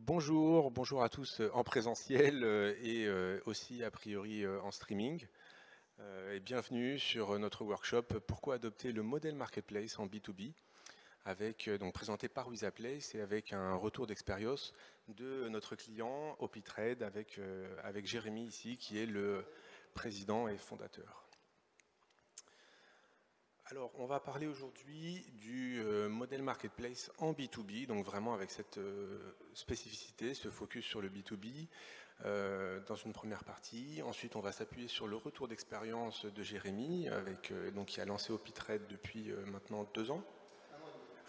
Bonjour à tous en présentiel et aussi a priori en streaming. Et bienvenue sur notre workshop Pourquoi adopter le modèle marketplace en B2B avec, donc présenté par Wizaplace et avec un retour d'expérience de notre client OpiTrade avec Jérémy ici qui est le président et fondateur. Alors, on va parler aujourd'hui du modèle marketplace en B2B, donc vraiment avec cette spécificité, ce focus sur le B2B dans une première partie. Ensuite, on va s'appuyer sur le retour d'expérience de Jérémy, donc, qui a lancé OpiTrade depuis maintenant 2 ans.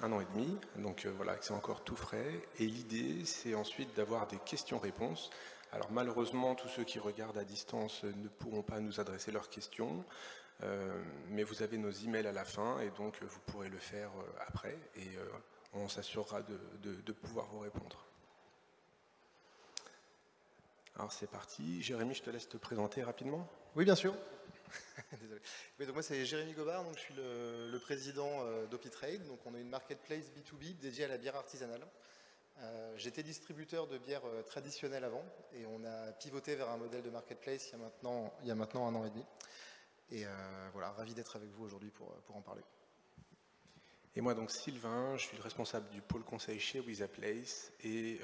1 an et demi, donc voilà, c'est encore tout frais. Et l'idée, c'est ensuite d'avoir des questions-réponses. Alors malheureusement, tous ceux qui regardent à distance ne pourront pas nous adresser leurs questions, mais vous avez nos emails à la fin, et donc vous pourrez le faire après, et on s'assurera de pouvoir vous répondre. Alors c'est parti. Jérémy, je te laisse te présenter rapidement. Oui, bien sûr. Désolé. Oui, donc moi, c'est Jérémy Gobard, donc je suis le président d'OpiTrade. Donc, on est une marketplace B2B dédiée à la bière artisanale. J'étais distributeur de bière traditionnelle avant, et on a pivoté vers un modèle de marketplace il y a maintenant 1 an et demi. Et voilà, ravi d'être avec vous aujourd'hui pour en parler. Et moi donc Sylvain, je suis le responsable du pôle conseil chez Wizaplace et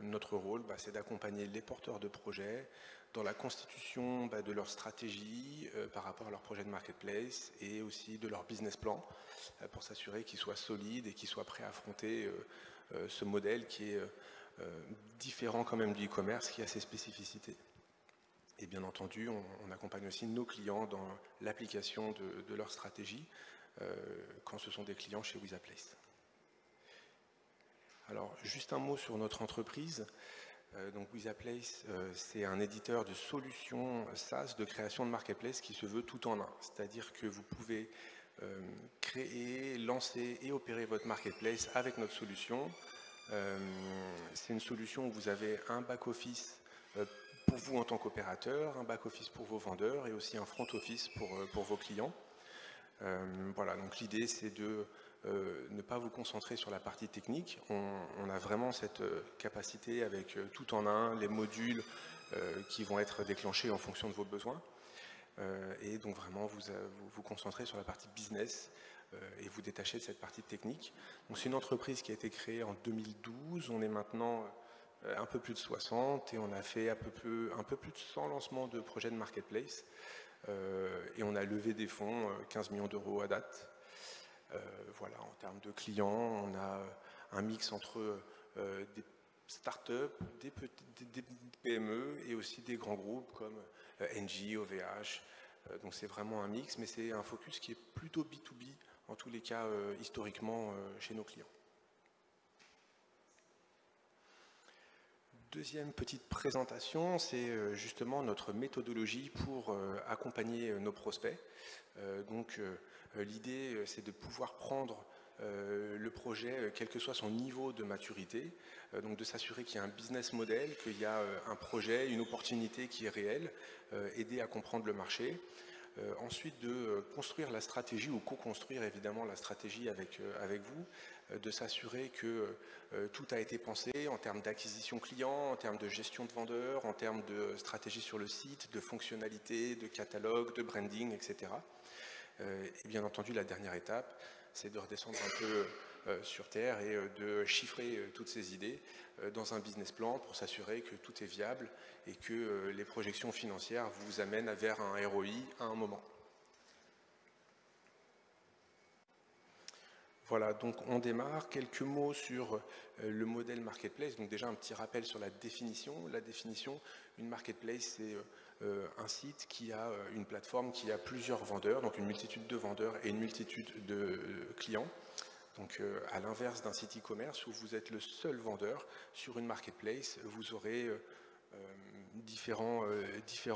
notre rôle c'est d'accompagner les porteurs de projets dans la constitution de leur stratégie par rapport à leur projet de marketplace et aussi de leur business plan pour s'assurer qu'ils soient solides et qu'ils soient prêts à affronter ce modèle qui est différent quand même du e-commerce, qui a ses spécificités. Et bien entendu, on accompagne aussi nos clients dans l'application de leur stratégie quand ce sont des clients chez Wizaplace. Alors, juste un mot sur notre entreprise. Donc Wizaplace, c'est un éditeur de solutions SaaS de création de marketplace qui se veut tout en un. C'est-à-dire que vous pouvez créer, lancer et opérer votre marketplace avec notre solution. C'est une solution où vous avez un back-office pour vous en tant qu'opérateur, un back-office pour vos vendeurs et aussi un front-office pour vos clients. Voilà, donc l'idée c'est de ne pas vous concentrer sur la partie technique. On a vraiment cette capacité avec tout en un, les modules qui vont être déclenchés en fonction de vos besoins. Et donc vraiment vous concentrer sur la partie business et vous détacher de cette partie technique. Donc c'est une entreprise qui a été créée en 2012, on est maintenant un peu plus de 60 et on a fait un peu plus de 100 lancements de projets de marketplace et on a levé des fonds, 15 millions d'euros à date. Voilà, en termes de clients, on a un mix entre des start-up, des PME et aussi des grands groupes comme Engie, OVH. Donc c'est vraiment un mix, mais c'est un focus qui est plutôt B2B, en tous les cas historiquement chez nos clients. Deuxième petite présentation, c'est justement notre méthodologie pour accompagner nos prospects. Donc l'idée, c'est de pouvoir prendre le projet, quel que soit son niveau de maturité, donc de s'assurer qu'il y a un business model, qu'il y a un projet, une opportunité qui est réelle, aider à comprendre le marché. Ensuite, de construire la stratégie ou co-construire évidemment la stratégie avec vous, de s'assurer que tout a été pensé en termes d'acquisition client, en termes de gestion de vendeurs, en termes de stratégie sur le site, de fonctionnalités, de catalogue, de branding, etc. Et bien entendu, la dernière étape, c'est de redescendre un peu sur Terre et de chiffrer toutes ces idées dans un business plan pour s'assurer que tout est viable et que les projections financières vous amènent vers un ROI à un moment. Voilà, donc on démarre. Quelques mots sur le modèle marketplace. Donc déjà un petit rappel sur la définition. La définition, une marketplace, c'est un site qui a une plateforme qui a plusieurs vendeurs, donc une multitude de vendeurs et une multitude de clients. Donc à l'inverse d'un site e-commerce où vous êtes le seul vendeur, sur une marketplace, vous aurez différents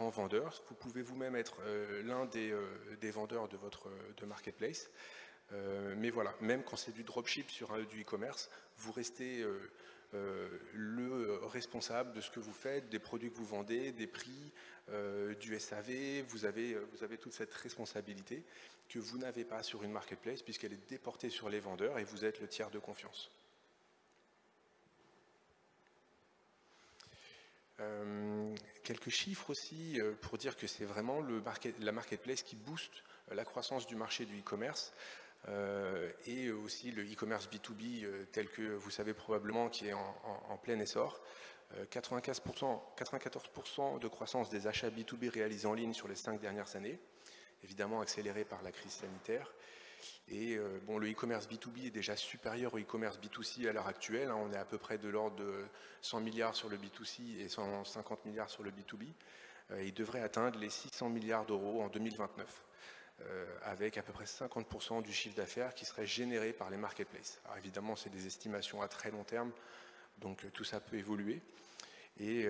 vendeurs. Vous pouvez vous-même être l'un des vendeurs de marketplace. Mais voilà, même quand c'est du dropship sur du e-commerce, vous restez le responsable de ce que vous faites, des produits que vous vendez, des prix, du SAV. Vous avez toute cette responsabilité que vous n'avez pas sur une marketplace puisqu'elle est déportée sur les vendeurs et vous êtes le tiers de confiance. Quelques chiffres aussi pour dire que c'est vraiment la marketplace qui booste la croissance du marché du e-commerce et aussi le e-commerce B2B tel que vous savez probablement qui est en plein essor. 94% de croissance des achats B2B réalisés en ligne sur les 5 dernières années, évidemment accéléré par la crise sanitaire. Et bon, le e-commerce B2B est déjà supérieur au e-commerce B2C à l'heure actuelle. On est à peu près de l'ordre de 100 milliards sur le B2C et 150 milliards sur le B2B. Il devrait atteindre les 600 milliards d'euros en 2029, avec à peu près 50% du chiffre d'affaires qui serait généré par les marketplaces. Alors évidemment, c'est des estimations à très long terme, donc tout ça peut évoluer. Et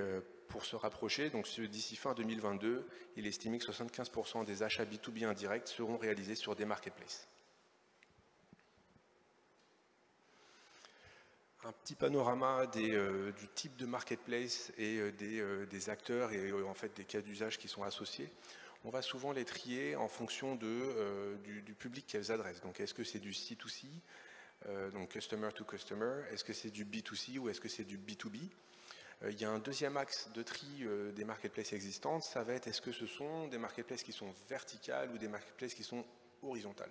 pour se rapprocher, donc d'ici fin 2022, il est estimé que 75% des achats B2B indirects seront réalisés sur des marketplaces. Un petit panorama du type de marketplace et des acteurs et en fait des cas d'usage qui sont associés. On va souvent les trier en fonction du public qu'elles adressent. Donc est-ce que c'est du C2C, donc customer to customer, est-ce que c'est du B2C ou est-ce que c'est du B2B? Il y a un deuxième axe de tri des marketplaces existantes, ça va être est-ce que ce sont des marketplaces qui sont verticales ou des marketplaces qui sont horizontales.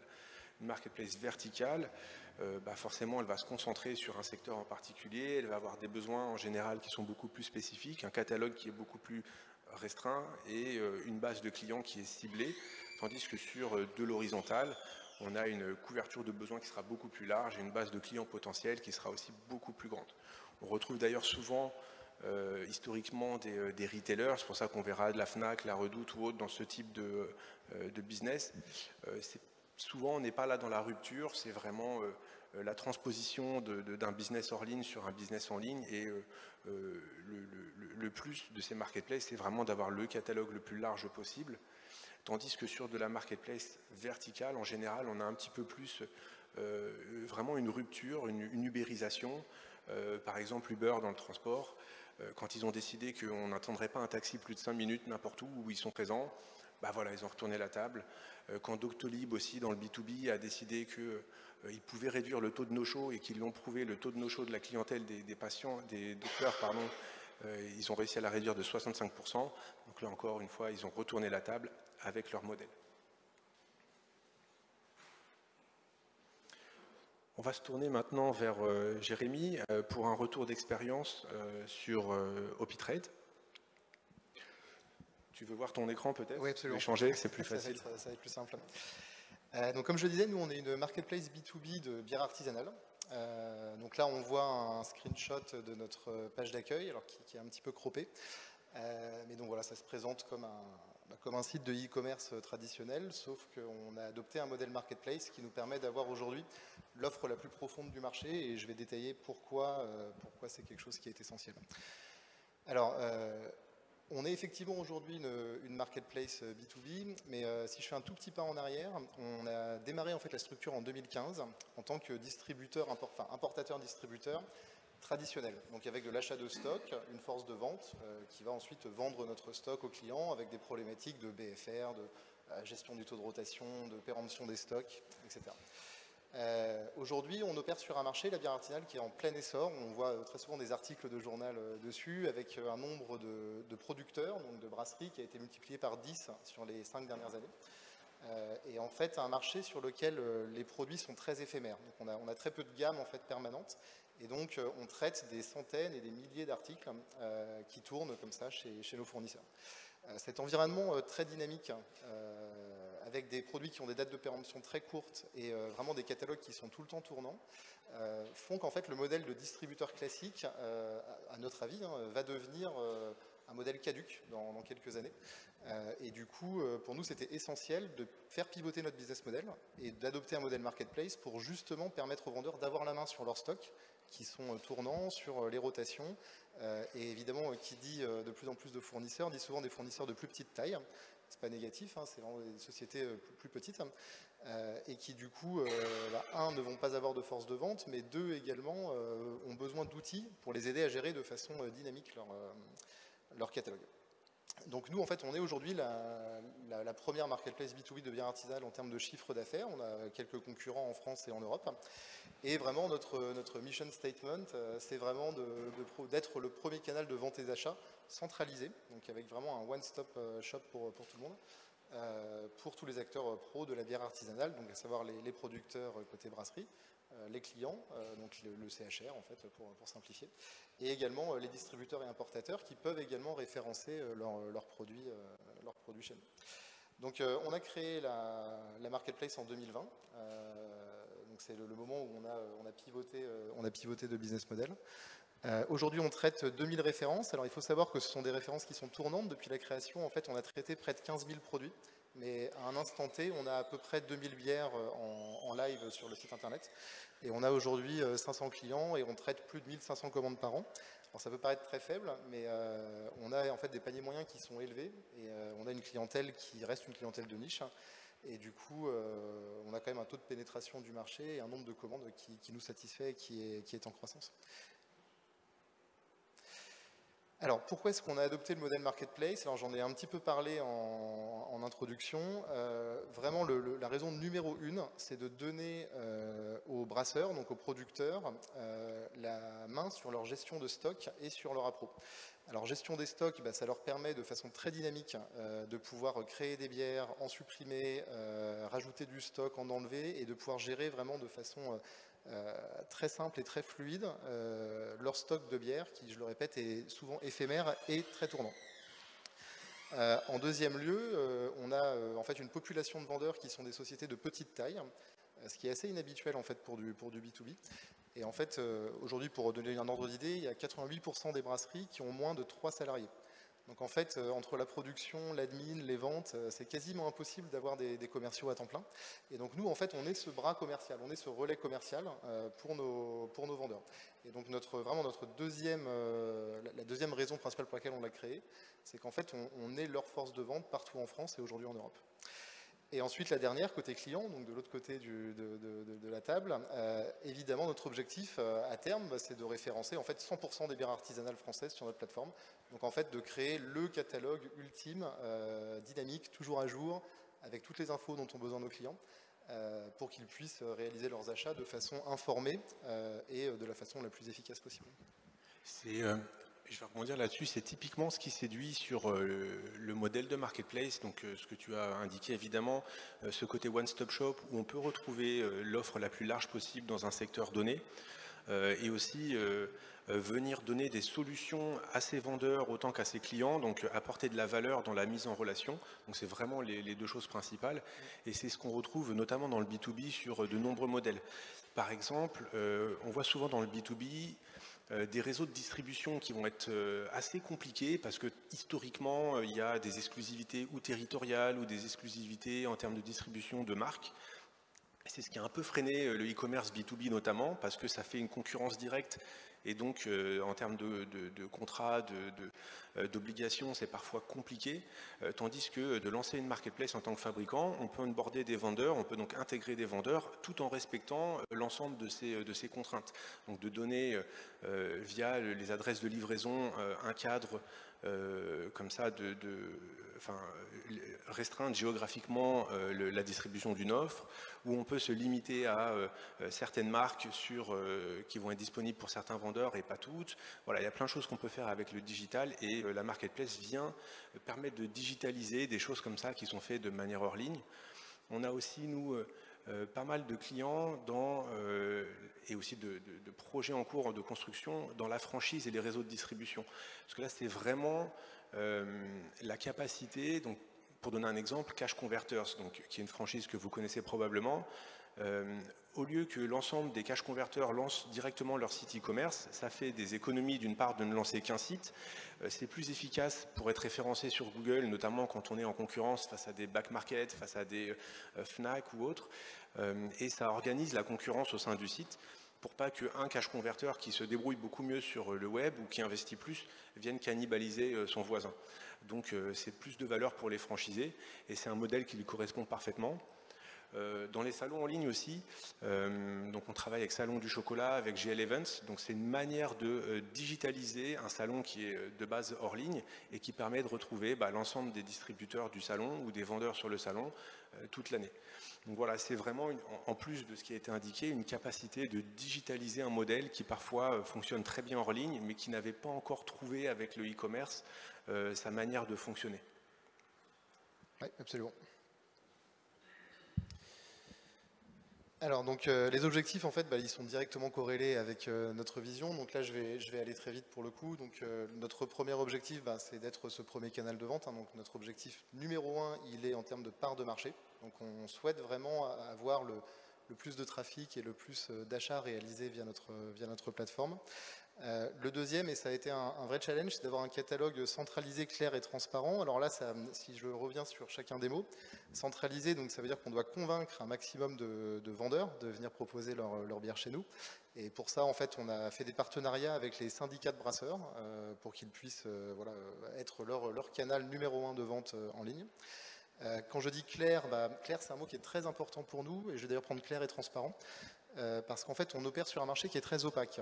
Une marketplace verticale, forcément elle va se concentrer sur un secteur en particulier, elle va avoir des besoins en général qui sont beaucoup plus spécifiques, un catalogue qui est beaucoup plus restreint et une base de clients qui est ciblée, tandis que sur de l'horizontale, on a une couverture de besoins qui sera beaucoup plus large et une base de clients potentiels qui sera aussi beaucoup plus grande. On retrouve d'ailleurs souvent historiquement des retailers, c'est pour ça qu'on verra de la Fnac, la Redoute ou autre dans ce type de business. Souvent on n'est pas là dans la rupture, c'est vraiment la transposition d'un business hors ligne sur un business en ligne et le plus de ces marketplaces c'est vraiment d'avoir le catalogue le plus large possible, tandis que sur de la marketplace verticale en général on a un petit peu plus vraiment une rupture, une ubérisation. Par exemple Uber dans le transport, quand ils ont décidé qu'on n'attendrait pas un taxi plus de 5 minutes n'importe où ils sont présents, voilà, ils ont retourné la table. Quand Doctolib aussi dans le B2B a décidé qu'ils pouvaient réduire le taux de no-show et qu'ils l'ont prouvé, le taux de no-show de la clientèle des patients, des docteurs, pardon, ils ont réussi à la réduire de 65%. Donc là encore une fois, ils ont retourné la table avec leur modèle. On va se tourner maintenant vers Jérémy pour un retour d'expérience sur OpiTrade. Tu veux voir ton écran peut-être? Oui, absolument. Échanger, c'est plus facile. Ça va être plus simple. Donc, comme je le disais, nous, on est une marketplace B2B de bière artisanale. Donc là, on voit un screenshot de notre page d'accueil, alors qui est un petit peu croppé. Mais donc voilà, ça se présente comme un site de e-commerce traditionnel, sauf qu'on a adopté un modèle marketplace qui nous permet d'avoir aujourd'hui l'offre la plus profonde du marché, et je vais détailler pourquoi c'est quelque chose qui est essentiel. Alors, on est effectivement aujourd'hui une marketplace B2B, mais si je fais un tout petit pas en arrière, on a démarré en fait la structure en 2015 en tant que importateur-distributeur traditionnel, donc avec de l'achat de stock, une force de vente qui va ensuite vendre notre stock aux clients avec des problématiques de BFR, de gestion du taux de rotation, de péremption des stocks, etc. Aujourd'hui, on opère sur un marché, la bière artisanale, qui est en plein essor. On voit très souvent des articles de journal dessus, avec un nombre de producteurs, donc de brasseries, qui a été multiplié par 10 sur les 5 dernières années. Et en fait, un marché sur lequel les produits sont très éphémères. Donc on a très peu de gamme en fait permanente. Et donc, on traite des centaines et des milliers d'articles qui tournent comme ça chez nos fournisseurs. Cet environnement très dynamique, avec des produits qui ont des dates de péremption très courtes et vraiment des catalogues qui sont tout le temps tournants, font qu'en fait, le modèle de distributeur classique, à notre avis, va devenir un modèle caduc dans quelques années. Et du coup, pour nous, c'était essentiel de faire pivoter notre business model et d'adopter un modèle marketplace pour justement permettre aux vendeurs d'avoir la main sur leur stock, qui sont tournants, sur les rotations. Et évidemment, qui dit de plus en plus de fournisseurs, dit souvent des fournisseurs de plus petite taille. C'est pas négatif, c'est vraiment des sociétés plus petites. Et qui du coup, un, ne vont pas avoir de force de vente, mais deux également ont besoin d'outils pour les aider à gérer de façon dynamique leur catalogue. Donc nous, en fait, on est aujourd'hui la première marketplace B2B de bière artisanale en termes de chiffre d'affaires. On a quelques concurrents en France et en Europe. Et vraiment, notre mission statement, c'est vraiment d'être le premier canal de vente et d'achat centralisé, donc avec vraiment un one-stop shop pour tout le monde, pour tous les acteurs pros de la bière artisanale, donc à savoir les producteurs côté brasserie, les clients, donc le CHR en fait pour simplifier, et également les distributeurs et importateurs qui peuvent également référencer leurs produits chez nous. Donc on a créé la marketplace en 2020, donc c'est le moment où on a pivoté de business model. Aujourd'hui, on traite 2000 références. Alors, il faut savoir que ce sont des références qui sont tournantes. Depuis la création, en fait, on a traité près de 15 000 produits. Mais à un instant T, on a à peu près 2000 bières en live sur le site internet. Et on a aujourd'hui 500 clients et on traite plus de 1500 commandes par an. Alors, ça peut paraître très faible, mais on a en fait des paniers moyens qui sont élevés. Et on a une clientèle qui reste une clientèle de niche. Et du coup, on a quand même un taux de pénétration du marché et un nombre de commandes qui nous satisfait et qui est en croissance. Alors, pourquoi est-ce qu'on a adopté le modèle marketplace? Alors, j'en ai un petit peu parlé en introduction. Vraiment, la raison numéro 1, c'est de donner aux brasseurs, donc aux producteurs, la main sur leur gestion de stock et sur leur appro. Alors, gestion des stocks, ça leur permet de façon très dynamique de pouvoir créer des bières, en supprimer, rajouter du stock, en enlever, et de pouvoir gérer vraiment de façon très simple et très fluide leur stock de bière qui, je le répète, est souvent éphémère et très tournant. En deuxième lieu, on a en fait une population de vendeurs qui sont des sociétés de petite taille, ce qui est assez inhabituel en fait pour du B2B. Et en fait, aujourd'hui, pour donner un ordre d'idée, il y a 88% des brasseries qui ont moins de 3 salariés. Donc en fait, entre la production, l'admin, les ventes, c'est quasiment impossible d'avoir des commerciaux à temps plein. Et donc nous, en fait, on est ce bras commercial, on est ce relais commercial pour nos vendeurs. Et donc vraiment la deuxième raison principale pour laquelle on l'a créé, c'est qu'en fait, on est leur force de vente partout en France et aujourd'hui en Europe. Et ensuite, la dernière, côté client, donc de l'autre côté de la table, évidemment, notre objectif à terme, c'est de référencer en fait 100% des bières artisanales françaises sur notre plateforme. Donc en fait, de créer le catalogue ultime, dynamique, toujours à jour, avec toutes les infos dont ont besoin nos clients, pour qu'ils puissent réaliser leurs achats de façon informée et de la façon la plus efficace possible. Je vais rebondir là-dessus, c'est typiquement ce qui séduit sur le modèle de marketplace, donc ce que tu as indiqué évidemment, ce côté one-stop shop où on peut retrouver l'offre la plus large possible dans un secteur donné, et aussi venir donner des solutions à ses vendeurs autant qu'à ses clients, donc apporter de la valeur dans la mise en relation. Donc c'est vraiment les deux choses principales, et c'est ce qu'on retrouve notamment dans le B2B sur de nombreux modèles. Par exemple, on voit souvent dans le B2B des réseaux de distribution qui vont être assez compliqués parce que historiquement il y a des exclusivités ou territoriales ou des exclusivités en termes de distribution de marques. C'est ce qui a un peu freiné le e-commerce B2B notamment parce que ça fait une concurrence directe et donc en termes de contrats, d'obligations, c'est parfois compliqué, tandis que de lancer une marketplace en tant que fabricant, on peut onboarder des vendeurs, on peut donc intégrer des vendeurs tout en respectant l'ensemble de ces contraintes. Donc de donner via les adresses de livraison un cadre comme ça restreindre géographiquement la distribution d'une offre, où on peut se limiter à certaines marques qui vont être disponibles pour certains vendeurs et pas toutes. Voilà, il y a plein de choses qu'on peut faire avec le digital et la marketplace vient permettre de digitaliser des choses comme ça qui sont faites de manière hors ligne. On a aussi, nous, pas mal de clients et aussi de projets en cours de construction dans la franchise et les réseaux de distribution. Parce que là, c'est vraiment la capacité, donc, pour donner un exemple, Cash Converters, donc, qui est une franchise que vous connaissez probablement. Au lieu que l'ensemble des cash converteurs lancent directement leur site e-commerce, ça fait des économies d'une part de ne lancer qu'un site. C'est plus efficace pour être référencé sur Google, notamment quand on est en concurrence face à des back market, face à des Fnac ou autres. Et ça organise la concurrence au sein du site pour pas qu'un cash converteur qui se débrouille beaucoup mieux sur le web ou qui investit plus vienne cannibaliser son voisin. Donc c'est plus de valeur pour les franchisés et c'est un modèle qui lui correspond parfaitement. Dans les salons en ligne aussi, donc on travaille avec Salon du Chocolat, avec GL Events, donc c'est une manière de digitaliser un salon qui est de base hors ligne et qui permet de retrouver l'ensemble des distributeurs du salon ou des vendeurs sur le salon toute l'année. Donc voilà, c'est vraiment, en plus de ce qui a été indiqué, une capacité de digitaliser un modèle qui parfois fonctionne très bien hors ligne, mais qui n'avait pas encore trouvé avec le e-commerce sa manière de fonctionner. Oui, absolument. Alors, donc, les objectifs, en fait, ils sont directement corrélés avec notre vision. Donc là, je vais aller très vite pour le coup. Donc, notre premier objectif, c'est d'être ce premier canal de vente. Donc, notre objectif numéro 1, il est en termes de part de marché. Donc, on souhaite vraiment avoir le plus de trafic et le plus d'achats réalisés via notre plateforme. Le deuxième, et ça a été un vrai challenge, c'est d'avoir un catalogue centralisé, clair et transparent. Alors là, si je reviens sur chacun des mots, centralisé, donc ça veut dire qu'on doit convaincre un maximum de vendeurs de venir proposer leur bière chez nous. Et pour ça, en fait, on a fait des partenariats avec les syndicats de brasseurs pour qu'ils puissent être leur canal numéro 1 de vente en ligne. Quand je dis clair, clair, c'est un mot qui est très important pour nous, et je vais d'ailleurs prendre clair et transparent. Parce qu'en fait, on opère sur un marché qui est très opaque.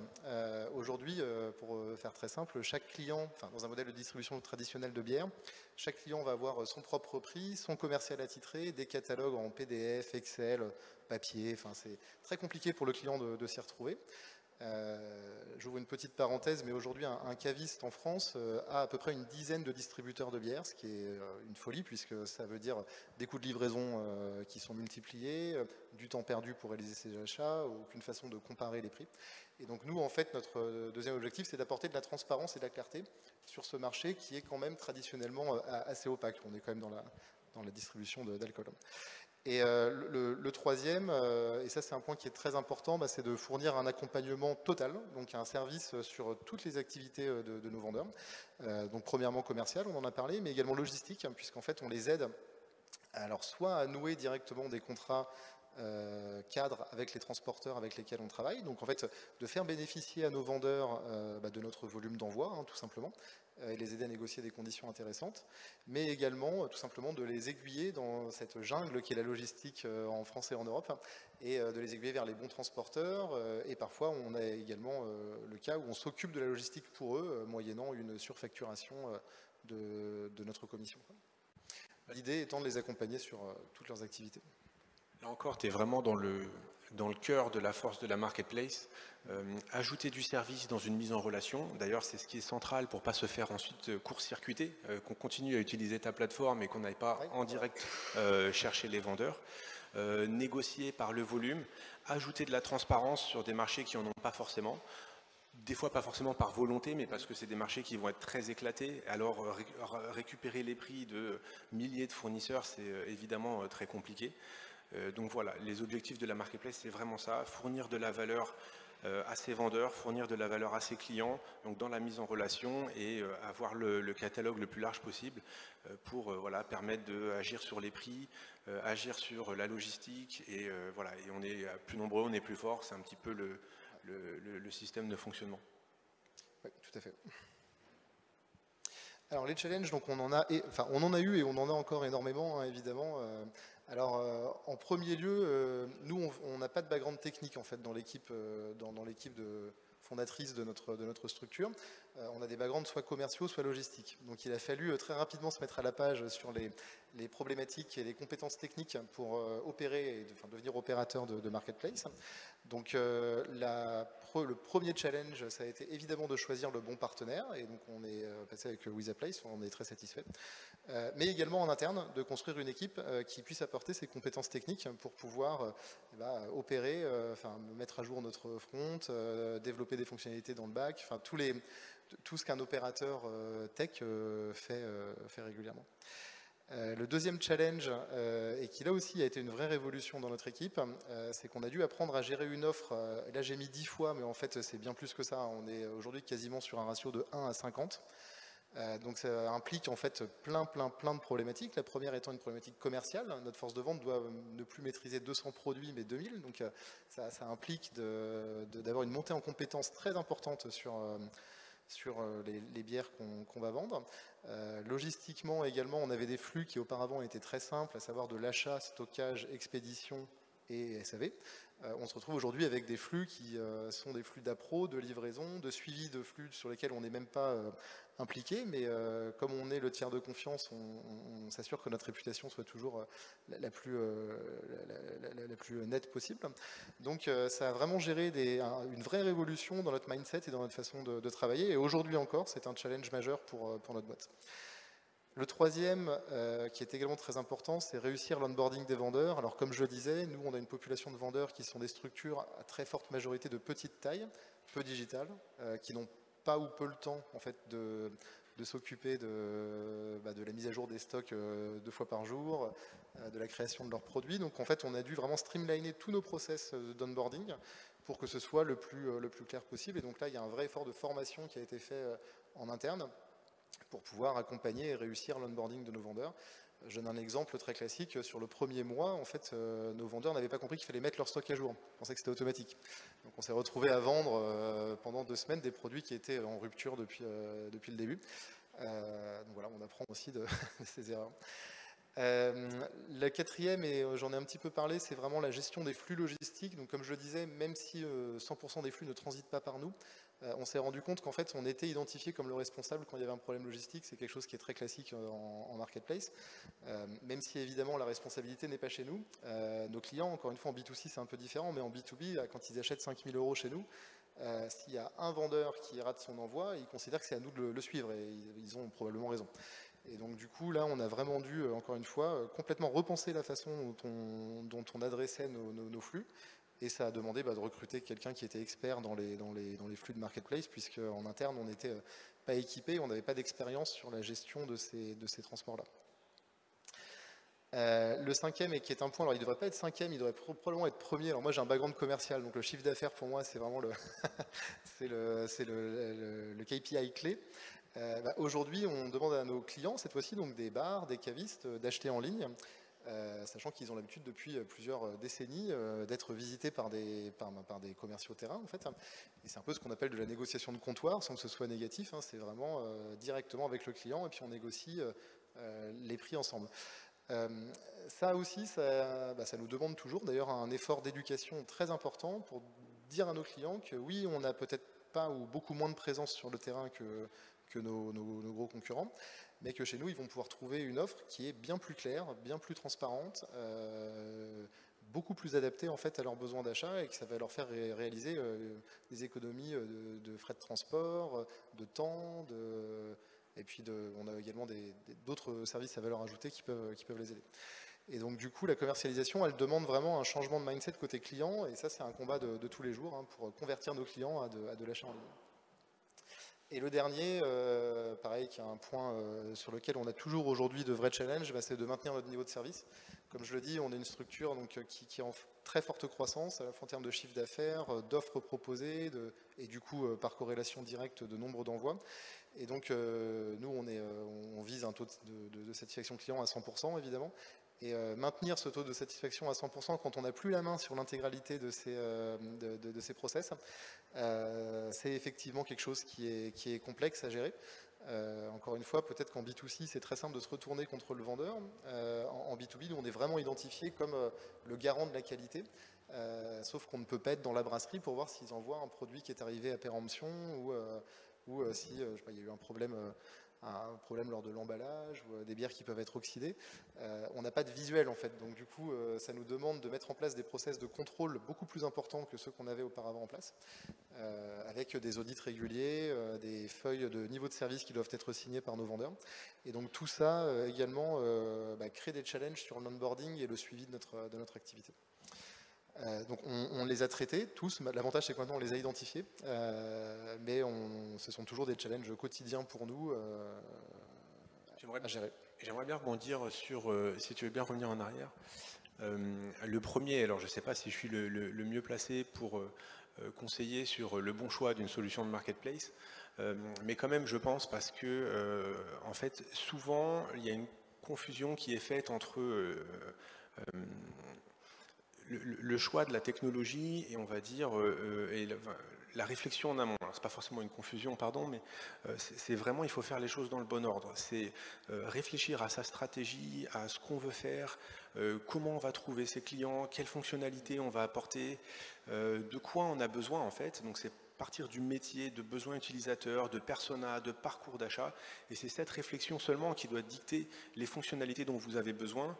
Aujourd'hui, pour faire très simple, chaque client, dans un modèle de distribution traditionnel de bière, chaque client va avoir son propre prix, son commercial attitré, des catalogues en PDF, Excel, papier. C'est très compliqué pour le client de s'y retrouver. J'ouvre une petite parenthèse, mais aujourd'hui, un caviste en France a à peu près une dizaine de distributeurs de bière, ce qui est une folie, puisque ça veut dire des coûts de livraison qui sont multipliés, du temps perdu pour réaliser ses achats, aucune façon de comparer les prix. Et donc nous, en fait, notre deuxième objectif, c'est d'apporter de la transparence et de la clarté sur ce marché qui est quand même traditionnellement assez opaque. On est quand même dans la distribution d'alcool. Et le troisième, et ça c'est un point qui est très important, c'est de fournir un accompagnement total, donc un service sur toutes les activités de nos vendeurs. Donc premièrement commercial, on en a parlé, mais également logistique, puisqu'en fait on les aide alors soit à nouer directement des contrats cadres avec les transporteurs avec lesquels on travaille, donc en fait de faire bénéficier à nos vendeurs de notre volume d'envoi, tout simplement, et les aider à négocier des conditions intéressantes, mais également tout simplement de les aiguiller dans cette jungle qui est la logistique en France et en Europe, et de les aiguiller vers les bons transporteurs, et parfois on a également le cas où on s'occupe de la logistique pour eux, moyennant une surfacturation de notre commission. L'idée étant de les accompagner sur toutes leurs activités. Là encore, tu es vraiment dans le cœur de la force de la marketplace. Ajouter du service dans une mise en relation, d'ailleurs c'est ce qui est central pour ne pas se faire ensuite court-circuiter, qu'on continue à utiliser ta plateforme et qu'on n'aille pas en direct chercher les vendeurs. Négocier par le volume, ajouter de la transparence sur des marchés qui n'en ont pas forcément. Des fois pas forcément par volonté, mais parce que c'est des marchés qui vont être très éclatés. Alors récupérer les prix de milliers de fournisseurs, c'est évidemment très compliqué. Donc voilà, les objectifs de la marketplace, c'est vraiment ça, fournir de la valeur à ses vendeurs, fournir de la valeur à ses clients, donc dans la mise en relation et avoir le catalogue le plus large possible pour permettre d'agir sur les prix, agir sur la logistique et voilà, et on est plus nombreux, on est plus fort, c'est un petit peu le système de fonctionnement. Oui, tout à fait. Alors les challenges, donc on en a eu et on en a encore énormément, évidemment. Alors en premier lieu, nous on n'a pas de background technique en fait dans l'équipe fondatrice de notre structure. On a des backgrounds soit commerciaux, soit logistiques. Donc il a fallu très rapidement se mettre à la page sur les problématiques et les compétences techniques pour opérer et devenir opérateur de marketplace. Donc le premier challenge, ça a été évidemment de choisir le bon partenaire, et donc on est passé avec Wizaplace, on est très satisfait. Mais également en interne, de construire une équipe qui puisse apporter ses compétences techniques pour pouvoir opérer, mettre à jour notre front, développer des fonctionnalités dans le back, tout ce qu'un opérateur tech fait régulièrement. Le deuxième challenge, et qui là aussi a été une vraie révolution dans notre équipe, c'est qu'on a dû apprendre à gérer une offre. Là j'ai mis 10 fois, mais en fait c'est bien plus que ça. On est aujourd'hui quasiment sur un ratio de 1 à 50. Donc ça implique en fait plein de problématiques. La première étant une problématique commerciale. Notre force de vente doit ne plus maîtriser 200 produits mais 2000. Donc ça implique d'avoir une montée en compétences très importante sur sur les bières qu'on va vendre. Logistiquement également, on avait des flux qui auparavant étaient très simples, à savoir de l'achat, stockage, expédition et SAV. On se retrouve aujourd'hui avec des flux qui sont des flux d'appro, de livraison, de suivi de flux sur lesquels on n'est même pas impliqué, mais comme on est le tiers de confiance, on s'assure que notre réputation soit toujours la plus nette possible. Donc ça a vraiment géré une vraie révolution dans notre mindset et dans notre façon de travailler, et aujourd'hui encore, c'est un challenge majeur pour notre boîte. Le troisième, qui est également très important, c'est réussir l'onboarding des vendeurs. Alors comme je le disais, nous on a une population de vendeurs qui sont des structures à très forte majorité de petite taille, peu digitales, qui n'ont pas ou peu le temps en fait de s'occuper de la mise à jour des stocks 2 fois par jour, de la création de leurs produits. Donc en fait on a dû vraiment streamliner tous nos process d'onboarding pour que ce soit le plus clair possible. Et donc là il y a un vrai effort de formation qui a été fait en interne pour pouvoir accompagner et réussir l'onboarding de nos vendeurs. Je donne un exemple très classique. Sur le premier mois, en fait, nos vendeurs n'avaient pas compris qu'il fallait mettre leur stock à jour. Ils pensaient que c'était automatique. Donc on s'est retrouvé à vendre pendant 2 semaines des produits qui étaient en rupture depuis le début. Donc voilà, on apprend aussi de ces erreurs. La quatrième, et j'en ai un petit peu parlé, c'est vraiment la gestion des flux logistiques. Donc comme je le disais, même si 100% des flux ne transitent pas par nous, on s'est rendu compte qu'en fait on était identifié comme le responsable quand il y avait un problème logistique. C'est quelque chose qui est très classique en marketplace, même si évidemment la responsabilité n'est pas chez nous. Nos clients, encore une fois en B2C c'est un peu différent, mais en B2B, quand ils achètent 5 000 € chez nous, s'il y a un vendeur qui rate son envoi, ils considèrent que c'est à nous de le suivre, et ils ont probablement raison. Et donc du coup là on a vraiment dû, encore une fois, complètement repenser la façon dont on adressait nos flux, et ça a demandé de recruter quelqu'un qui était expert dans les flux de marketplace, puisque en interne on n'était pas équipé, on n'avait pas d'expérience sur la gestion de ces transports-là. Le cinquième, et qui est un point, alors il ne devrait pas être cinquième, il devrait probablement être premier. Alors moi j'ai un background commercial, donc le chiffre d'affaires pour moi c'est vraiment le KPI clé. Aujourd'hui, on demande à nos clients, cette fois-ci, donc des bars, des cavistes, d'acheter en ligne, sachant qu'ils ont l'habitude depuis plusieurs décennies d'être visités par des commerciaux terrain, en fait. Et c'est un peu ce qu'on appelle de la négociation de comptoir, sans que ce soit négatif. C'est vraiment directement avec le client, et puis on négocie les prix ensemble. Ça aussi, ça nous demande toujours, d'ailleurs, un effort d'éducation très important pour dire à nos clients que oui, on n'a peut-être pas ou beaucoup moins de présence sur le terrain que nos gros concurrents, mais que chez nous, ils vont pouvoir trouver une offre qui est bien plus claire, bien plus transparente, beaucoup plus adaptée en fait à leurs besoins d'achat, et que ça va leur faire réaliser des économies de frais de transport, de temps, et puis on a également d'autres services à valeur ajoutée qui peuvent les aider. Et donc du coup, la commercialisation, elle demande vraiment un changement de mindset côté client, et ça c'est un combat de tous les jours pour convertir nos clients à de l'achat en ligne. Et le dernier, pareil, qui est un point sur lequel on a toujours aujourd'hui de vrais challenges, c'est de maintenir notre niveau de service. Comme je le dis, on est une structure donc, qui est en très forte croissance, à la fois en termes de chiffre d'affaires, d'offres proposées, et du coup, par corrélation directe, de nombre d'envois. Et donc, nous, on vise un taux de satisfaction client à 100%, évidemment. Et maintenir ce taux de satisfaction à 100% quand on n'a plus la main sur l'intégralité de ces process, c'est effectivement quelque chose qui est complexe à gérer. Encore une fois, peut-être qu'en B2C, c'est très simple de se retourner contre le vendeur. En B2B, nous, on est vraiment identifié comme le garant de la qualité, sauf qu'on ne peut pas être dans la brasserie pour voir s'ils envoient un produit qui est arrivé à péremption, ou si je sais pas, il y a eu un problème lors de l'emballage, ou des bières qui peuvent être oxydées. On n'a pas de visuel en fait, donc du coup ça nous demande de mettre en place des process de contrôle beaucoup plus importants que ceux qu'on avait auparavant en place, avec des audits réguliers, des feuilles de niveau de service qui doivent être signées par nos vendeurs. Et donc tout ça également crée des challenges sur l'onboarding et le suivi de notre activité. Donc on les a traités tous, l'avantage c'est que maintenant on les a identifiés, mais ce sont toujours des challenges quotidiens pour nous à gérer. J'aimerais bien rebondir sur, si tu veux bien revenir en arrière. Le premier, alors je ne sais pas si je suis le mieux placé pour conseiller sur le bon choix d'une solution de marketplace, mais quand même je pense, parce que en fait souvent il y a une confusion qui est faite entre le choix de la technologie et on va dire et la réflexion en amont. C'est pas forcément une confusion, pardon, mais c'est vraiment il faut faire les choses dans le bon ordre. C'est réfléchir à sa stratégie, à ce qu'on veut faire, comment on va trouver ses clients, quelles fonctionnalités on va apporter, de quoi on a besoin en fait. Donc c'est partir du métier, de besoins utilisateurs, de persona, de parcours d'achat, et c'est cette réflexion seulement qui doit dicter les fonctionnalités dont vous avez besoin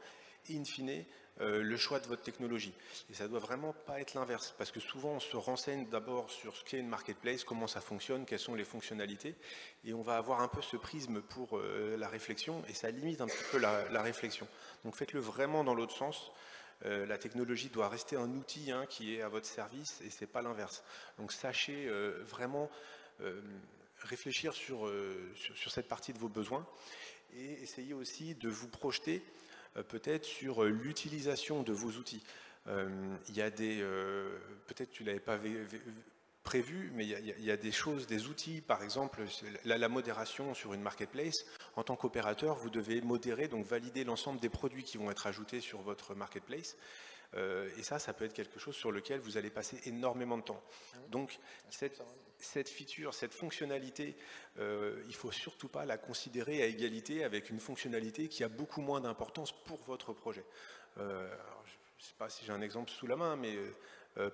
et in fine le choix de votre technologie. Et ça ne doit vraiment pas être l'inverse, parce que souvent on se renseigne d'abord sur ce qu'est une marketplace, comment ça fonctionne, quelles sont les fonctionnalités, et on va avoir un peu ce prisme pour la réflexion, et ça limite un petit peu la réflexion. Donc faites-le vraiment dans l'autre sens. La technologie doit rester un outil qui est à votre service, et ce n'est pas l'inverse. Donc sachez vraiment réfléchir sur cette partie de vos besoins, et essayez aussi de vous projeter peut-être sur l'utilisation de vos outils. Il y a des, peut-être tu ne l'avais pas prévu, mais il y a des choses, des outils, par exemple la modération sur une marketplace. En tant qu'opérateur, vous devez modérer, donc valider l'ensemble des produits qui vont être ajoutés sur votre marketplace. Et ça peut être quelque chose sur lequel vous allez passer énormément de temps. Donc cette feature, cette fonctionnalité, il ne faut surtout pas la considérer à égalité avec une fonctionnalité qui a beaucoup moins d'importance pour votre projet. Alors, je ne sais pas si j'ai un exemple sous la main, mais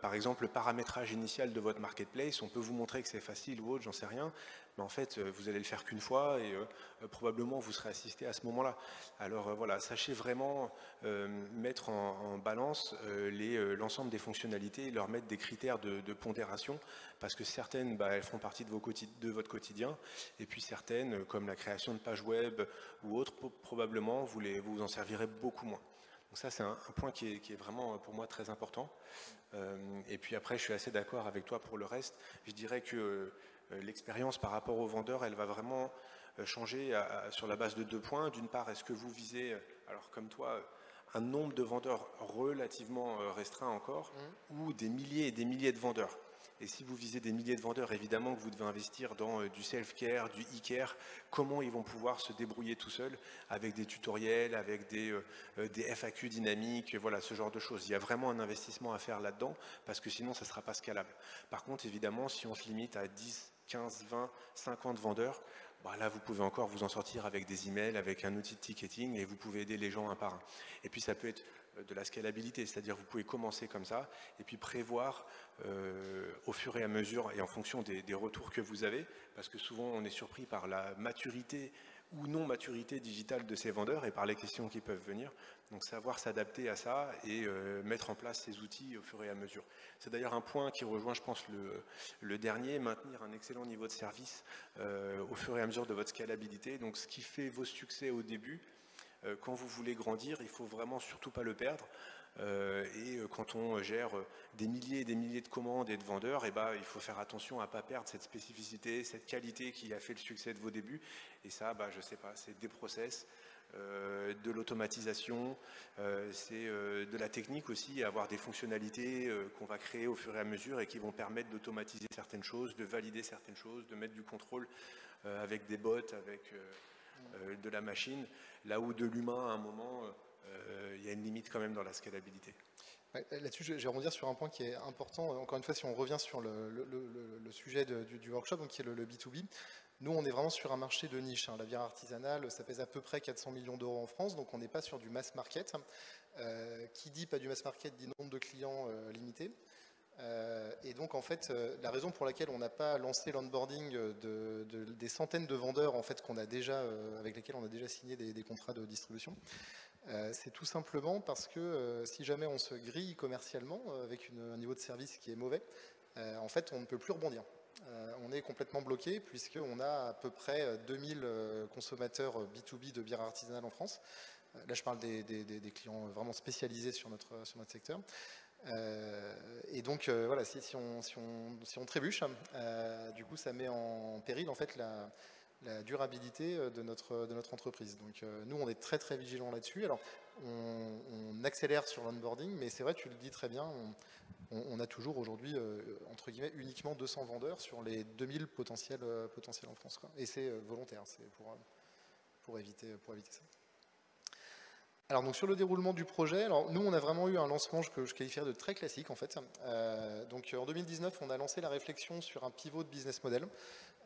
par exemple le paramétrage initial de votre marketplace, on peut vous montrer que c'est facile ou autre, j'en sais rien, mais en fait vous allez le faire qu'une fois et probablement vous serez assisté à ce moment-là. Alors voilà, sachez vraiment mettre en balance l'ensemble des fonctionnalités et leur mettre des critères de pondération, parce que certaines elles font partie de votre quotidien, et puis certaines, comme la création de pages web ou autres, probablement vous vous en servirez beaucoup moins. Donc ça c'est un point qui est vraiment pour moi très important. Et puis après je suis assez d'accord avec toi pour le reste. Je dirais que l'expérience par rapport aux vendeurs, elle va vraiment changer sur la base de 2 points. D'une part, est-ce que vous visez, alors comme toi, un nombre de vendeurs relativement restreint encore, ou des milliers et des milliers de vendeurs? Et si vous visez des milliers de vendeurs, évidemment que vous devez investir dans du self-care, du e-care, comment ils vont pouvoir se débrouiller tout seuls avec des tutoriels, avec des FAQ dynamiques, voilà, ce genre de choses. Il y a vraiment un investissement à faire là-dedans, parce que sinon ça ne sera pas scalable. Par contre, évidemment, si on se limite à 10, 15, 20, 50 vendeurs, là vous pouvez encore vous en sortir avec des emails, avec un outil de ticketing, et vous pouvez aider les gens un par un. Et puis ça peut être de la scalabilité, c'est-à-dire vous pouvez commencer comme ça, et puis prévoir au fur et à mesure, et en fonction des retours que vous avez, parce que souvent on est surpris par la maturité ou non-maturité digitale de ces vendeurs, et par les questions qui peuvent venir. Donc savoir s'adapter à ça, et mettre en place ces outils au fur et à mesure. C'est d'ailleurs un point qui rejoint, je pense, le dernier, maintenir un excellent niveau de service au fur et à mesure de votre scalabilité. Donc ce qui fait vos succès au début, quand vous voulez grandir, il ne faut vraiment surtout pas le perdre. Et quand on gère des milliers et des milliers de commandes et de vendeurs, il faut faire attention à ne pas perdre cette spécificité, cette qualité qui a fait le succès de vos débuts. Et ça, je ne sais pas, c'est des process, de l'automatisation, c'est de la technique aussi, avoir des fonctionnalités qu'on va créer au fur et à mesure et qui vont permettre d'automatiser certaines choses, de valider certaines choses, de mettre du contrôle avec des bots, avec de la machine, là où de l'humain, à un moment, il y a une limite quand même dans la scalabilité. Là-dessus, je vais rebondir sur un point qui est important. Encore une fois, si on revient sur le sujet du workshop, donc qui est le B2B, nous, on est vraiment sur un marché de niche. La bière artisanale, ça pèse à peu près 400 millions d'euros en France, donc on n'est pas sur du mass market. Qui dit pas du mass market dit nombre de clients limité. Et donc, en fait, la raison pour laquelle on n'a pas lancé l'onboarding des centaines de vendeurs en fait, avec lesquels on a déjà signé des contrats de distribution, c'est tout simplement parce que si jamais on se grille commercialement avec un niveau de service qui est mauvais, en fait, on ne peut plus rebondir. On est complètement bloqué puisqu'on a à peu près 2000 consommateurs B2B de bière artisanale en France. Là, je parle des clients vraiment spécialisés sur notre secteur. Et donc, voilà, si on trébuche, du coup, ça met en péril en fait la durabilité de notre entreprise. Donc nous, on est très très vigilants là-dessus. Alors, on accélère sur l'onboarding, mais c'est vrai, tu le dis très bien, on a toujours aujourd'hui, entre guillemets, uniquement 200 vendeurs sur les 2000 potentiels en France, quoi. Et c'est volontaire, c'est pour éviter ça. Alors donc sur le déroulement du projet, alors nous on a vraiment eu un lancement que je qualifierais de très classique en fait. Donc en 2019 on a lancé la réflexion sur un pivot de business model.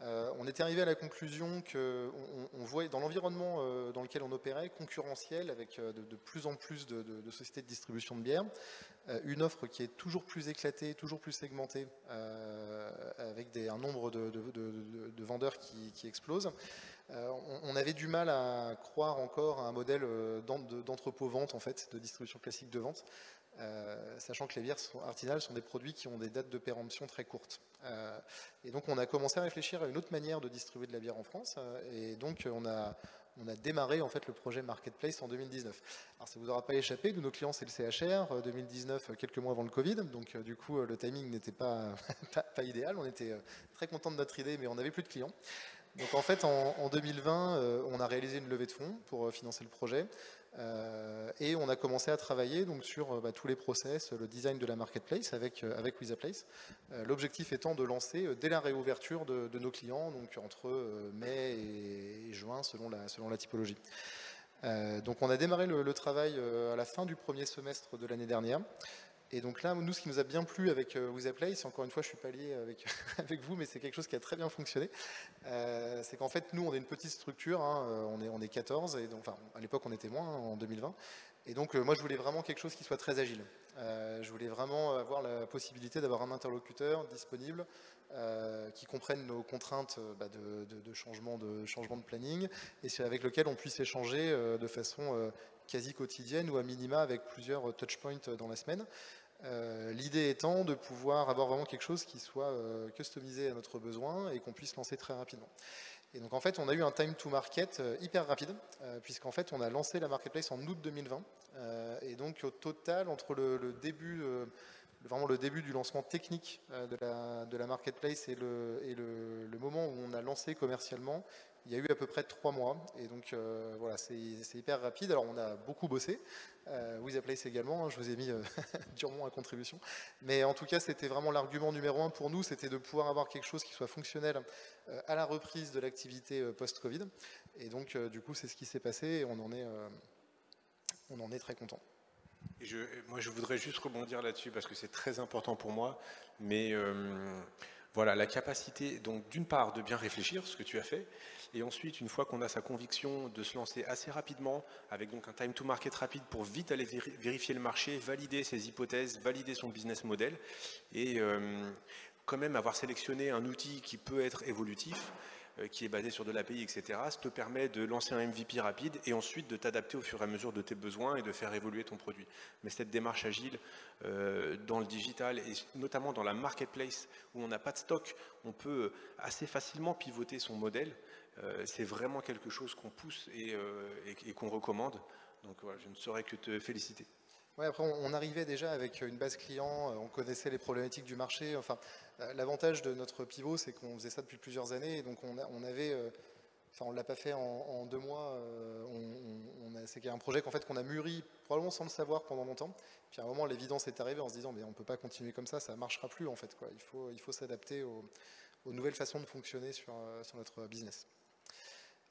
On était arrivé à la conclusion qu'on voyait dans l'environnement dans lequel on opérait, concurrentiel avec de plus en plus de sociétés de distribution de bière, une offre qui est toujours plus éclatée, toujours plus segmentée, avec un nombre de vendeurs qui explose. On avait du mal à croire encore à un modèle d'entrepôt-vente, en fait, de distribution classique de vente, sachant que les bières artisanales sont des produits qui ont des dates de péremption très courtes. Et donc on a commencé à réfléchir à une autre manière de distribuer de la bière en France, et donc on a démarré en fait le projet Marketplace en 2019. Alors ça vous aura pas échappé, nous nos clients c'est le CHR, 2019 quelques mois avant le Covid, donc du coup le timing n'était pas, pas idéal, on était très content de notre idée mais on n'avait plus de clients. Donc en fait en 2020 on a réalisé une levée de fonds pour financer le projet et on a commencé à travailler donc, sur tous les process, le design de la marketplace avec Wizaplace. L'objectif étant de lancer dès la réouverture de nos clients, donc entre mai et juin selon la typologie. Donc on a démarré le travail à la fin du premier semestre de l'année dernière. Et donc là, nous, ce qui nous a bien plu avec Wizaplace, encore une fois, je ne suis pas lié avec, avec vous, mais c'est quelque chose qui a très bien fonctionné, c'est qu'en fait, nous, on est une petite structure, hein, on est 14, et donc, enfin, à l'époque, on était moins, hein, en 2020. Et donc, moi, je voulais vraiment quelque chose qui soit très agile. Je voulais vraiment avoir la possibilité d'avoir un interlocuteur disponible, qui comprenne nos contraintes de changement de planning, et avec lequel on puisse échanger de façon quasi quotidienne ou à minima avec plusieurs touchpoints dans la semaine. L'idée étant de pouvoir avoir vraiment quelque chose qui soit customisé à notre besoin et qu'on puisse lancer très rapidement. Et donc en fait on a eu un time to market hyper rapide, puisqu'en fait on a lancé la marketplace en août 2020, et donc au total entre le début vraiment le début du lancement technique de la marketplace et le moment où on a lancé commercialement, il y a eu à peu près 3 mois. Et donc voilà, c'est hyper rapide. Alors on a beaucoup bossé, Wizaplace également, hein, je vous ai mis durement à contribution. Mais en tout cas, c'était vraiment l'argument numéro 1 pour nous, c'était de pouvoir avoir quelque chose qui soit fonctionnel à la reprise de l'activité post-Covid. Et donc du coup, c'est ce qui s'est passé et on en est très content. Et moi, je voudrais juste rebondir là-dessus parce que c'est très important pour moi. Mais voilà, la capacité, donc d'une part, de bien réfléchir, ce que tu as fait, et ensuite, une fois qu'on a sa conviction, de se lancer assez rapidement, avec donc un time to market rapide pour vite aller vérifier le marché, valider ses hypothèses, valider son business model, et quand même avoir sélectionné un outil qui peut être évolutif, qui est basé sur de l'API, etc., ça te permet de lancer un MVP rapide et ensuite de t'adapter au fur et à mesure de tes besoins et de faire évoluer ton produit. Mais cette démarche agile dans le digital et notamment dans la marketplace où on n'a pas de stock, on peut assez facilement pivoter son modèle. C'est vraiment quelque chose qu'on pousse et qu'on recommande. Donc voilà, je ne saurais que te féliciter. Ouais, après, on arrivait déjà avec une base client, on connaissait les problématiques du marché. Enfin, l'avantage de notre pivot, c'est qu'on faisait ça depuis plusieurs années, et donc on avait, enfin, on l'a pas fait en 2 mois. C'est un projet qu'on a mûri probablement sans le savoir pendant longtemps. Puis à un moment, l'évidence est arrivée en se disant, mais on peut pas continuer comme ça marchera plus en fait, quoi. Il faut s'adapter aux nouvelles façons de fonctionner sur notre business.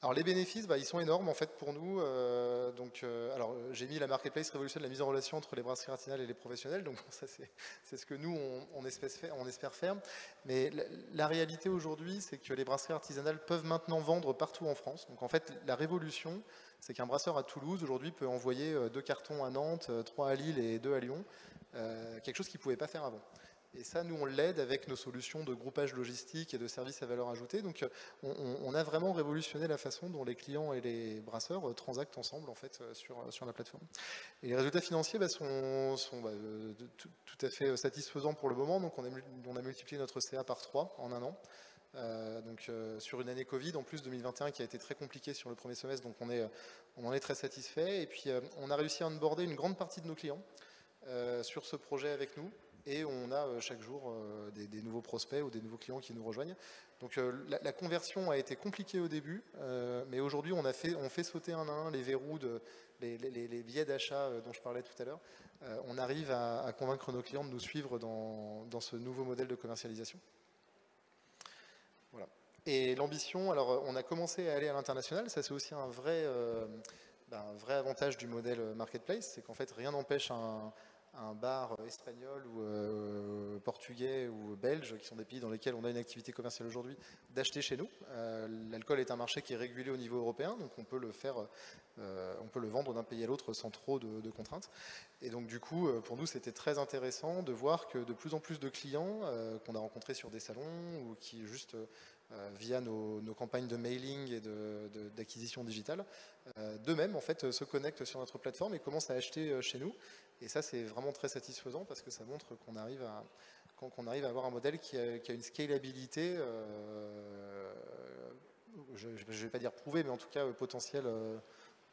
Alors les bénéfices, ils sont énormes en fait pour nous. Alors j'ai mis la marketplace révolutionne la mise en relation entre les brasseries artisanales et les professionnels. Donc ça c'est ce que nous on espère faire. Mais la réalité aujourd'hui, c'est que les brasseries artisanales peuvent maintenant vendre partout en France. Donc en fait la révolution, c'est qu'un brasseur à Toulouse aujourd'hui peut envoyer 2 cartons à Nantes, 3 à Lille et 2 à Lyon. Quelque chose qu'il ne pouvait pas faire avant. Et ça, nous, on l'aide avec nos solutions de groupage logistique et de services à valeur ajoutée. Donc, on a vraiment révolutionné la façon dont les clients et les brasseurs transactent ensemble, en fait, sur la plateforme. Et les résultats financiers sont tout à fait satisfaisants pour le moment. Donc, on a multiplié notre CA par 3 en 1 an. Sur une année Covid, en plus 2021 qui a été très compliqué sur le premier semestre, donc on en est très satisfait. Et puis, on a réussi à onboarder une grande partie de nos clients sur ce projet avec nous. Et on a chaque jour des nouveaux prospects ou des nouveaux clients qui nous rejoignent. Donc la conversion a été compliquée au début, mais aujourd'hui on fait sauter un à un les verrous, les billets d'achat dont je parlais tout à l'heure. On arrive à convaincre nos clients de nous suivre dans ce nouveau modèle de commercialisation. Voilà. Et l'ambition, alors on a commencé à aller à l'international, ça c'est aussi un vrai un vrai avantage du modèle marketplace, c'est qu'en fait rien n'empêche un bar espagnol ou portugais ou belge, qui sont des pays dans lesquels on a une activité commerciale aujourd'hui, d'acheter chez nous. L'alcool est un marché qui est régulé au niveau européen, donc on peut le faire, on peut le vendre d'un pays à l'autre sans trop de contraintes. Et donc du coup, pour nous, c'était très intéressant de voir que de plus en plus de clients qu'on a rencontrés sur des salons ou qui juste via nos campagnes de mailing et d'acquisition digitale, d'eux-mêmes en fait se connectent sur notre plateforme et commencent à acheter chez nous. Et ça, c'est vraiment très satisfaisant parce que ça montre qu'on arrive à avoir un modèle qui a une scalabilité, je ne vais pas dire prouvée, mais en tout cas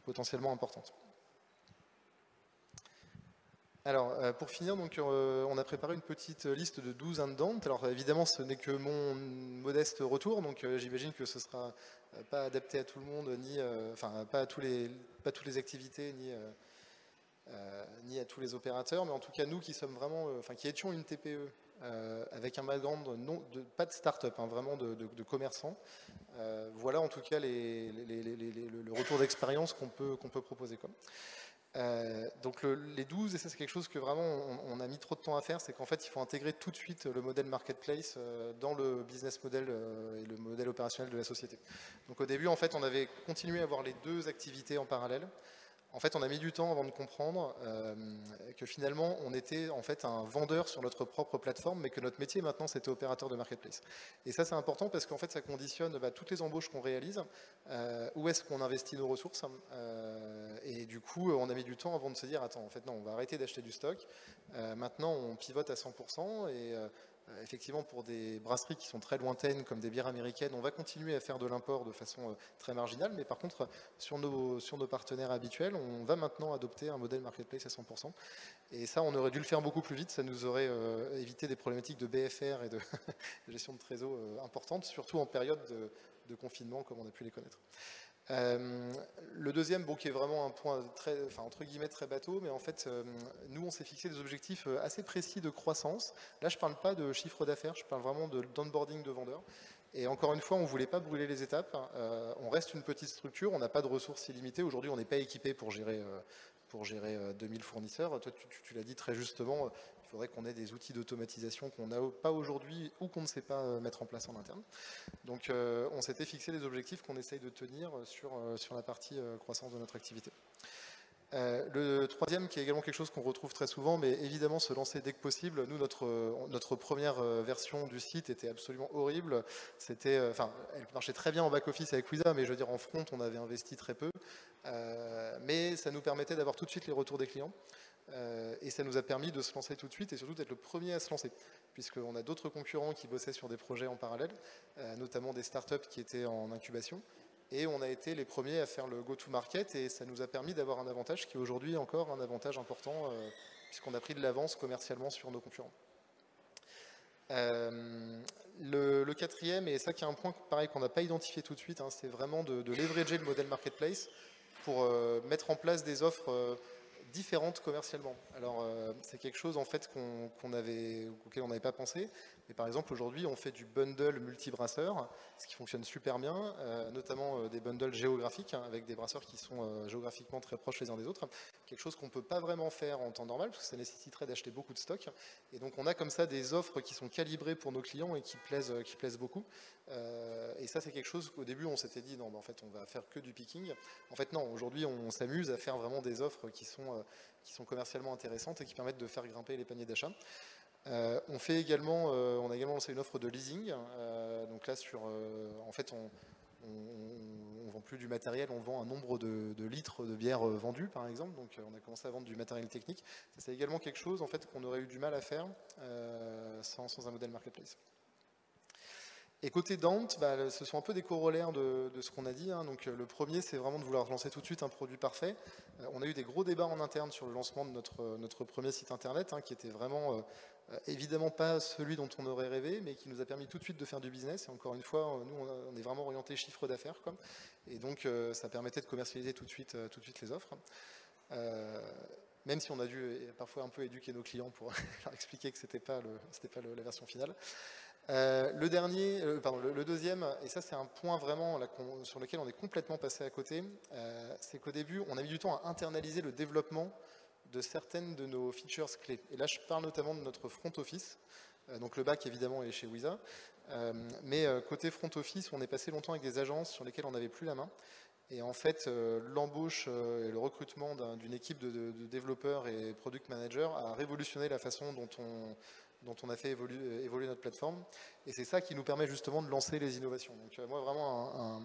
potentiellement importante. Alors, pour finir, donc, on a préparé une petite liste de 12 and don't. Alors, évidemment, ce n'est que mon modeste retour, donc j'imagine que ce ne sera pas adapté à tout le monde, ni, enfin, pas à toutes les activités, ni à tous les opérateurs, mais en tout cas, nous qui sommes vraiment, qui étions une TPE, avec un background pas de start-up, hein, vraiment de commerçants, voilà en tout cas le retour d'expérience qu'on peut proposer. Donc les 12, et ça c'est quelque chose que vraiment on a mis trop de temps à faire, c'est qu'en fait il faut intégrer tout de suite le modèle marketplace dans le business model et le modèle opérationnel de la société. Donc au début en fait on avait continué à avoir les deux activités en parallèle. En fait, on a mis du temps avant de comprendre que finalement, on était en fait un vendeur sur notre propre plateforme, mais que notre métier maintenant, c'était opérateur de marketplace. Et ça, c'est important parce qu'en fait, ça conditionne toutes les embauches qu'on réalise, où est-ce qu'on investit nos ressources. Et du coup, on a mis du temps avant de se dire, attends, en fait, non, on va arrêter d'acheter du stock. Maintenant, on pivote à 100% et effectivement, pour des brasseries qui sont très lointaines, comme des bières américaines, on va continuer à faire de l'import de façon très marginale, mais par contre, sur nos partenaires habituels, on va maintenant adopter un modèle marketplace à 100%. Et ça, on aurait dû le faire beaucoup plus vite, ça nous aurait évité des problématiques de BFR et de gestion de trésor importantes, surtout en période de confinement, comme on a pu les connaître. Le deuxième, qui est vraiment un point entre guillemets très bateau, mais en fait, nous, on s'est fixé des objectifs assez précis de croissance. Là, je ne parle pas de chiffre d'affaires, je parle vraiment d'onboarding de vendeurs. Et encore une fois, on ne voulait pas brûler les étapes. On reste une petite structure, on n'a pas de ressources illimitées. Aujourd'hui, on n'est pas équipé pour gérer 2000 fournisseurs. Toi, tu l'as dit très justement, il faudrait qu'on ait des outils d'automatisation qu'on n'a pas aujourd'hui ou qu'on ne sait pas mettre en place en interne. Donc, on s'était fixé des objectifs qu'on essaye de tenir sur la partie croissance de notre activité. Le troisième, qui est également quelque chose qu'on retrouve très souvent, mais évidemment se lancer dès que possible. Nous, notre première version du site était absolument horrible. Elle marchait très bien en back-office avec Wiza, mais je veux dire en front, on avait investi très peu. Mais ça nous permettait d'avoir tout de suite les retours des clients. Et ça nous a permis de se lancer tout de suite et surtout d'être le premier à se lancer, puisqu'on a d'autres concurrents qui bossaient sur des projets en parallèle, notamment des startups qui étaient en incubation. Et on a été les premiers à faire le go-to-market et ça nous a permis d'avoir un avantage qui est aujourd'hui encore un avantage important puisqu'on a pris de l'avance commercialement sur nos concurrents. Le quatrième, et ça qui est un point pareil qu'on n'a pas identifié tout de suite, hein, c'est vraiment de leverager le modèle marketplace pour mettre en place des offres différentes commercialement. Alors c'est quelque chose en fait auquel on n'avait pas pensé. Mais par exemple aujourd'hui on fait du bundle multi-brasseurs, ce qui fonctionne super bien, notamment des bundles géographiques hein, avec des brasseurs qui sont géographiquement très proches les uns des autres. Quelque chose qu'on ne peut pas vraiment faire en temps normal parce que ça nécessiterait d'acheter beaucoup de stock. Et donc on a comme ça des offres qui sont calibrées pour nos clients et qui plaisent beaucoup. Et ça c'est quelque chose qu'au début on s'était dit non mais en fait on va faire que du picking. En fait non, aujourd'hui on s'amuse à faire vraiment des offres qui sont commercialement intéressantes et qui permettent de faire grimper les paniers d'achat. On a également lancé une offre de leasing. Donc là, en fait, on vend plus du matériel, on vend un nombre de litres de bière vendus, par exemple. Donc on a commencé à vendre du matériel technique. C'est également quelque chose en fait, qu'on aurait eu du mal à faire sans un modèle marketplace. Et côté Dante, ce sont un peu des corollaires de ce qu'on a dit. Hein. Donc, le premier, c'est vraiment de vouloir lancer tout de suite un produit parfait. On a eu des gros débats en interne sur le lancement de notre premier site internet, hein, qui était vraiment évidemment pas celui dont on aurait rêvé, mais qui nous a permis tout de suite de faire du business. Et encore une fois, nous, on est vraiment orienté chiffre d'affaires. Et donc, ça permettait de commercialiser tout de suite les offres. Même si on a dû parfois un peu éduquer nos clients pour leur expliquer que c'était pas la version finale. Le deuxième, et ça c'est un point vraiment là, sur lequel on est complètement passé à côté, c'est qu'au début, on a mis du temps à internaliser le développement de certaines de nos features clés. Et là, je parle notamment de notre front office. Donc le back, évidemment, est chez Wiza. Mais côté front office, on est passé longtemps avec des agences sur lesquelles on n'avait plus la main. Et en fait, l'embauche et le recrutement d'une équipe de développeurs et product managers a révolutionné la façon dont on a fait évoluer notre plateforme. Et c'est ça qui nous permet justement de lancer les innovations. Donc moi, vraiment,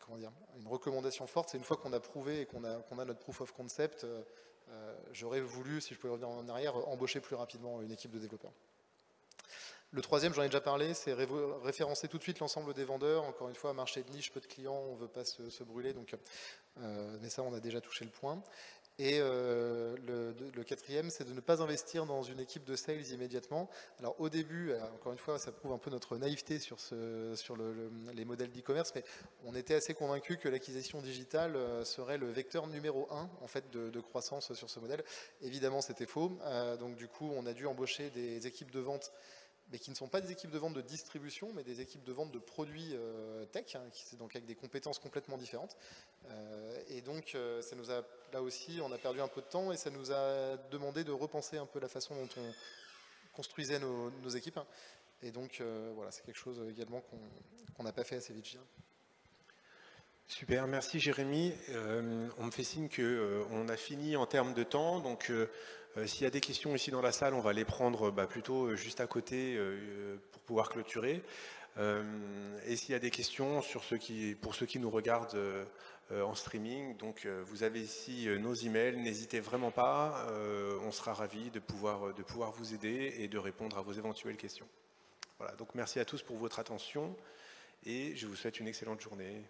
comment dire, une recommandation forte, c'est une fois qu'on a prouvé et qu'on a notre proof of concept, j'aurais voulu, si je pouvais revenir en arrière, embaucher plus rapidement une équipe de développeurs. Le troisième, j'en ai déjà parlé, c'est référencer tout de suite l'ensemble des vendeurs. Encore une fois, marché de niche, peu de clients, on ne veut pas se brûler, donc, mais ça, on a déjà touché le point. Et le quatrième, c'est de ne pas investir dans une équipe de sales immédiatement. Alors au début, encore une fois, ça prouve un peu notre naïveté sur les modèles d'e-commerce, mais on était assez convaincus que l'acquisition digitale serait le vecteur numéro 1 en fait, de croissance sur ce modèle. Évidemment, c'était faux. Donc du coup, on a dû embaucher des équipes de vente, mais qui ne sont pas des équipes de vente de distribution, mais des équipes de vente de produits tech, donc avec des compétences complètement différentes. Et donc, ça nous a, là aussi, on a perdu un peu de temps et ça nous a demandé de repenser un peu la façon dont on construisait nos équipes. Et donc, voilà, c'est quelque chose également qu'on n'a pas fait assez vite, je dirais. Super, merci Jérémy. On me fait signe qu'on a fini en termes de temps, donc s'il y a des questions ici dans la salle, on va les prendre plutôt juste à côté pour pouvoir clôturer. Et s'il y a des questions pour ceux qui nous regardent en streaming, donc vous avez ici nos emails, n'hésitez vraiment pas, on sera ravis de pouvoir vous aider et de répondre à vos éventuelles questions. Voilà, donc merci à tous pour votre attention et je vous souhaite une excellente journée.